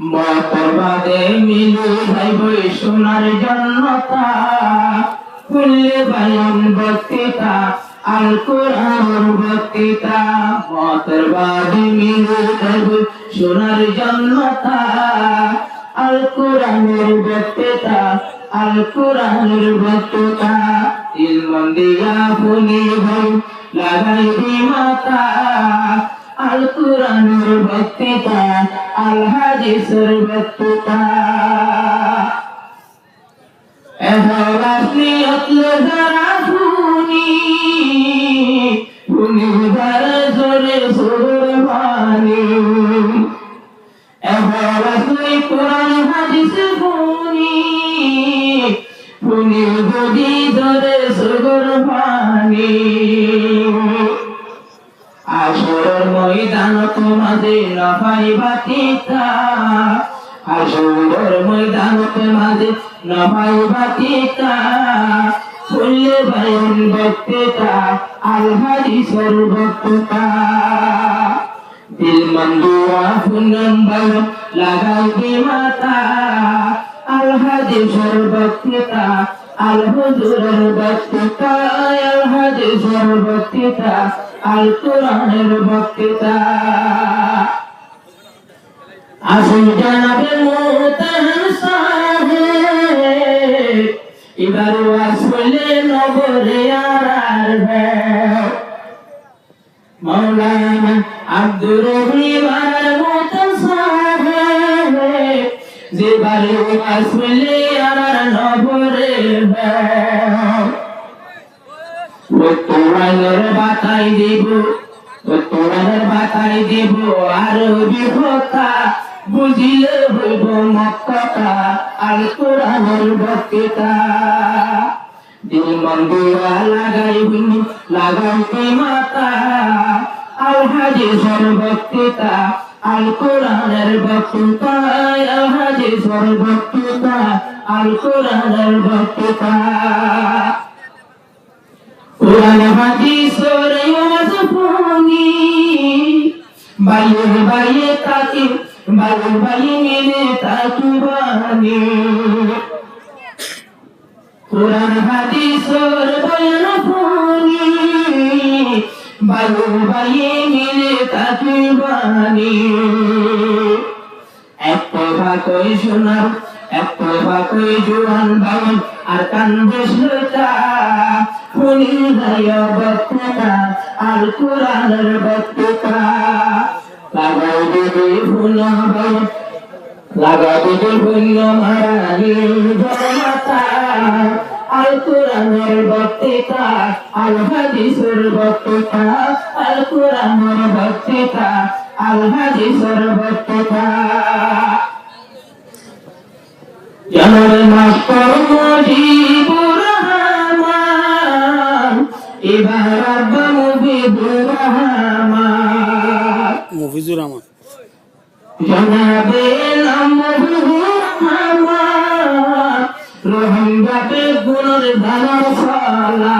মতবাদে Milu vibe সোনার জন্নতা খুললে বায়ান বক্তৃতা আল কোরআন বক্তৃতা মতবাদে মিলু ভাইব সোনার জন্নতা আল কোরআনের বক্তৃতা আল কোরআনের বক্তৃতা ইলমন্দিয়া ফুনি ভাই লাগাই দি মাতা আল কোরআনের বক্তৃতা আল হাদিসের বক্তৃতা এহলাস নিয়ত যারা শুনি শুনি যারা জোরে জোরে বাণী এহলাস নিয়ে কোরআন হাদিস শুনি শুনি যদি জোরে জোরে বাণী আসরের ময়দান তোমাদের নফাই বাতিতা আসরের ময়দান তোমাদের নফাই বাতিতা খুললে বায়ান বক্তৃতা আল হাদিসের বক্তৃতা দিল মন্দুয়া ফুনন বায়ান লাগাই দি মাতা আল হাদিসের বক্তৃতা আল হুজুরের বক্তৃতা আল হাদিসের বক্তৃতা আল কোরআনের বক্তৃতা আসুন জানাবে মুতাহান সাহেব এবার ওয়াজ করলে নগরে আর মাওলানা আব্দুর রহিম আর মুতাহান সাহেব যেবারে ওয়াজ করলে আর নগরে তোরানের বাতাই দেব তোরানের বাতাই দেব আর বিহতা বুঝিলে হইব মক্কা আল কোরআনের বক্তৃতা দিল মন্দিরা লাগাইবি লাগাইবি মাতা আল হাদিসের বক্তৃতা আল কোরআনের বক্তৃতা আল হাদিসের বক্তৃতা আল কোরআনের বক্তৃতা কোরআন হাদিসের ওয়াজ শুনি বাইয়ে বাইয়ে তাকি বাইয়ে বাইয়ে মিলে তাকুবানি কোরআন হাদিসের বয়ান শুনি বাইয়ে বাইয়ে মিলে তাকুবানি একটা ভাগই শোনার একটা ভাগই জোয়ান বাউন আর কান বেশটা শুনি যায় বক্তৃতা আল কোরআনের বক্তৃতা লাগাই দেবে ফুল বাউন লাগাই দেবে ফুল মারানি জনতা আল কোরআনের বক্তৃতা আল হাদিসের বক্তৃতা আল কোরআনের বক্তৃতা আল হাদিসের বক্তৃতা জানার মাস্টার মুজিবুর রহমান এবার আব্বা মুজিবুর রহমান জানাবে নাম মুজিবুর রহমান রোহিঙ্গাতে গুণের ধানার সালা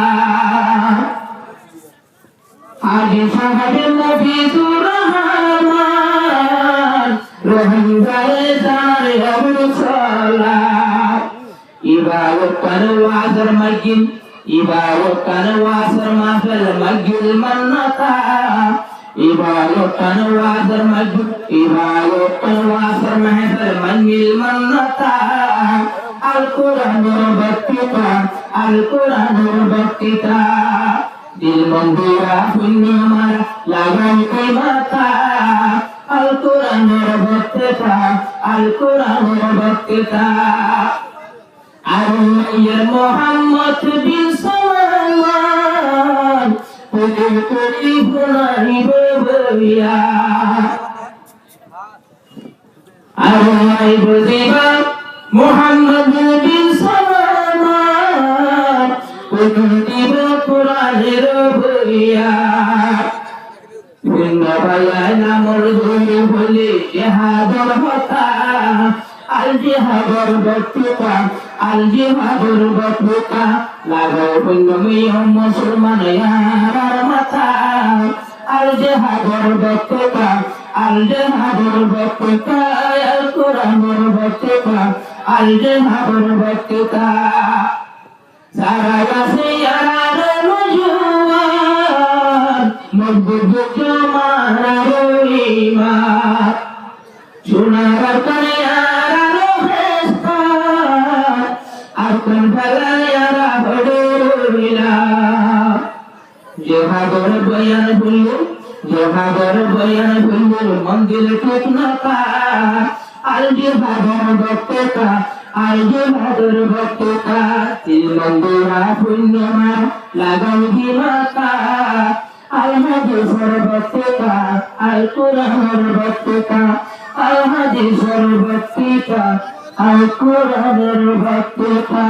আগে সাহাবে মুজিবুর রহমান রোহিঙ্গায় দাঁড়ে অবসলা ইবাদত করে ওয়াজর মসজিদ ইবাদত করে ওয়াজর মাহফিল মসজিদ মান্নাতা ইবাদত করে ওয়াজর মসজিদ ইবাদত করে ওয়াজর মাহফিল মসজিদ মান্নাতা আল কোরআনের বক্তৃতা আল কোরআনের বক্তৃতা দিল মন্দিরা শূন্য মার লাগাই মাতা আল কোরআনের বক্তৃতা আল কোরআনের বক্তৃতা আর মোহাম্মদ বিন সালমান ওদের করি ভুলাইবে বলিয়া আর বুঝিবা মোহাম্মদ বিন সালমান ওদের দিব কোরআনের বলিয়া নামর ধরে বলে জেহাদর হতা আল জেহাদর বক্তৃতা আল জেহাদর বক্তৃতা লাগাও পুণ্যময় মুসলমান ইয়ার মাথা আল জেহাদর বক্তৃতা আল জেহাদর বক্তৃতা আল কোরআন কোরআনের বক্তৃতা আল জিহাদের বক্তৃতা সারা গাছিয়ার মজুয়ার মজবুত জমানার ইমার সোনার কানিয়ার ফেস্তা আর কোন ফেলায়ারা হড়িলা জেহাদের বয়ান ভুলল মন্দির ঠিক না আল জিহাদের বক্তৃতা আল জিহাদের বক্তৃতা তিল মন্দিরা পুণ্যমা লাগাই দিমাতা আল হাদিসের বক্তৃতা আল কোরআনের বক্তৃতা আল হাদিসের বক্তৃতা আল কোরআনের বক্তৃতা